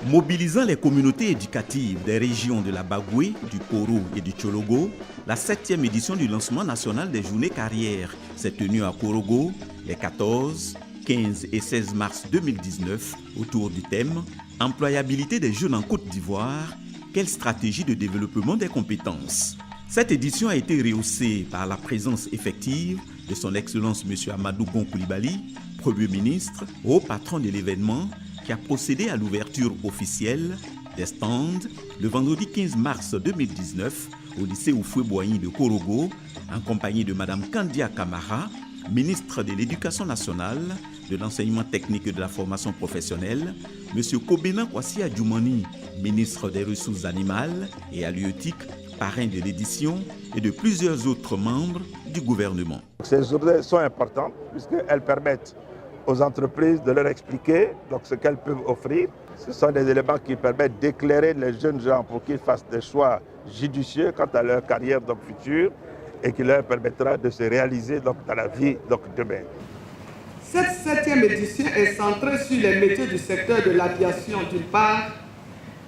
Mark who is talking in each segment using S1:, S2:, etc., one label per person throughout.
S1: Mobilisant les communautés éducatives des régions de la Bagoué, du Koro et du Tchologo, la 7e édition du lancement national des journées carrières s'est tenue à Korogo les 14, 15 et 16 mars 2019 autour du thème « Employabilité des jeunes en Côte d'Ivoire, quelle stratégie de développement des compétences ?» Cette édition a été rehaussée par la présence effective de son Excellence M. Amadou Gon Coulibaly, Premier ministre, haut patron de l'événement, qui a procédé à l'ouverture officielle des stands le vendredi 15 mars 2019 au lycée Oufoué-Boigny de Korogo, en compagnie de Mme Kandia Kamara, ministre de l'Éducation nationale, de l'enseignement technique et de la formation professionnelle, M. Kobena Kwasi Adjoumani, ministre des Ressources animales et halieutiques, parrain de l'édition, et de plusieurs autres membres du gouvernement.
S2: Ces journées sont importantes puisqu'elles permettent aux entreprises de leur expliquer donc, ce qu'elles peuvent offrir. Ce sont des éléments qui permettent d'éclairer les jeunes gens pour qu'ils fassent des choix judicieux quant à leur carrière future et qui leur permettra de se réaliser dans la vie demain.
S3: Cette 7e édition est centrée sur les métiers du secteur de l'aviation d'une part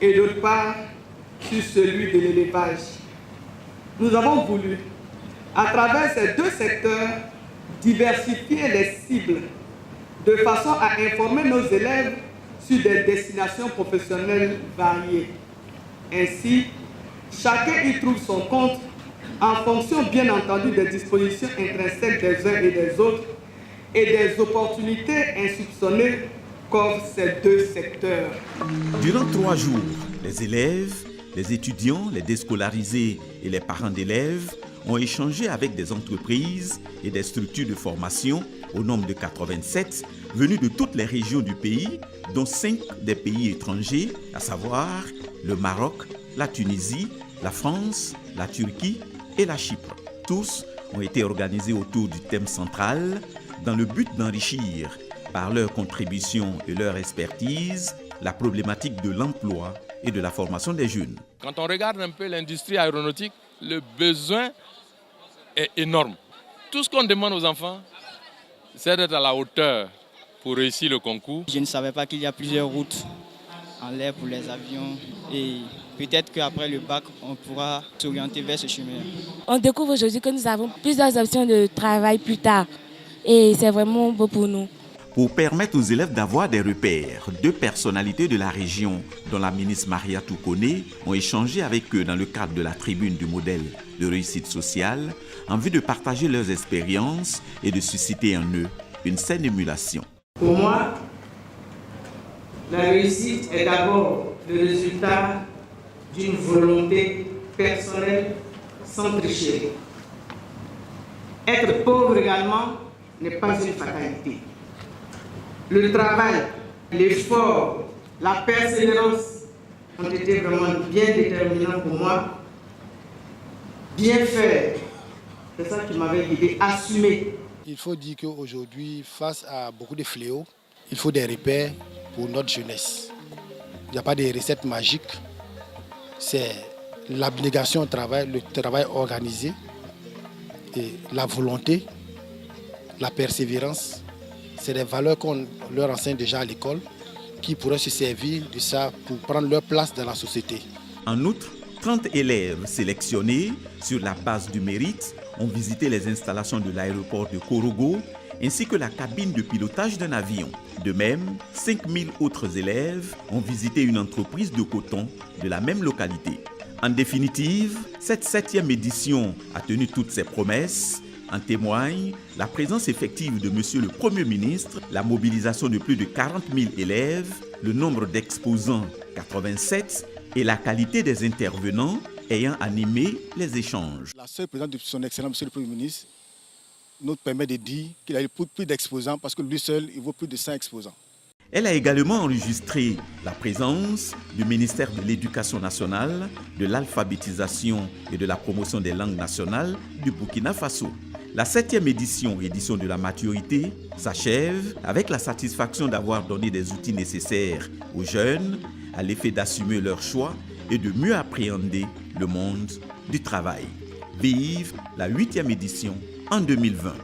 S3: et d'autre part sur celui de l'élevage. Nous avons voulu, à travers ces deux secteurs, diversifier les cibles de façon à informer nos élèves sur des destinations professionnelles variées. Ainsi, chacun y trouve son compte en fonction bien entendu des dispositions intrinsèques des uns et des autres et des opportunités insoupçonnées qu'offrent ces deux secteurs.
S1: Durant 3 jours, les élèves, les étudiants, les déscolarisés et les parents d'élèves ont échangé avec des entreprises et des structures de formation au nombre de 87, venus de toutes les régions du pays, dont 5 des pays étrangers, à savoir le Maroc, la Tunisie, la France, la Turquie et la Chypre. Tous ont été organisés autour du thème central, dans le but d'enrichir, par leur contribution et leur expertise, la problématique de l'emploi et de la formation des jeunes.
S4: Quand on regarde un peu l'industrie aéronautique, le besoin est énorme. Tout ce qu'on demande aux enfants, c'est d'être à la hauteur pour réussir le concours.
S5: Je ne savais pas qu'il y a plusieurs routes en l'air pour les avions et peut-être qu'après le bac, on pourra s'orienter vers ce chemin.
S6: On découvre aujourd'hui que nous avons plusieurs options de travail plus tard et c'est vraiment beau pour nous.
S1: Pour permettre aux élèves d'avoir des repères, 2 personnalités de la région, dont la ministre Maria Toukone, ont échangé avec eux dans le cadre de la tribune du modèle de réussite sociale, en vue de partager leurs expériences et de susciter en eux une saine émulation.
S3: Pour moi, la réussite est d'abord le résultat d'une volonté personnelle sans tricherie. Être pauvre également n'est pas une fatalité. Le travail, l'effort, la persévérance ont été vraiment bien déterminants pour moi. Bien faire, c'est ça qui m'avait guidé, assumer.
S7: Il faut dire qu'aujourd'hui, face à beaucoup de fléaux, il faut des repères pour notre jeunesse. Il n'y a pas de recettes magiques. C'est l'abnégation au travail, le travail organisé, et la volonté, la persévérance. C'est des valeurs qu'on leur enseigne déjà à l'école qui pourraient se servir de ça pour prendre leur place dans la société.
S1: En outre, 30 élèves sélectionnés sur la base du mérite ont visité les installations de l'aéroport de Korogo ainsi que la cabine de pilotage d'un avion. De même, 5000 autres élèves ont visité une entreprise de coton de la même localité. En définitive, cette 7e édition a tenu toutes ses promesses. En témoigne la présence effective de M. le Premier ministre, la mobilisation de plus de 40 000 élèves, le nombre d'exposants 87 et la qualité des intervenants ayant animé les échanges.
S7: La seule présence de son Excellence, M. le Premier ministre, nous permet de dire qu'il a eu plus d'exposants parce que lui seul, il vaut plus de 100 exposants.
S1: Elle a également enregistré la présence du ministère de l'Éducation nationale, de l'alphabétisation et de la promotion des langues nationales du Burkina Faso. La 7e édition de la maturité, s'achève avec la satisfaction d'avoir donné des outils nécessaires aux jeunes à l'effet d'assumer leurs choix et de mieux appréhender le monde du travail. Vive la 8e édition en 2020.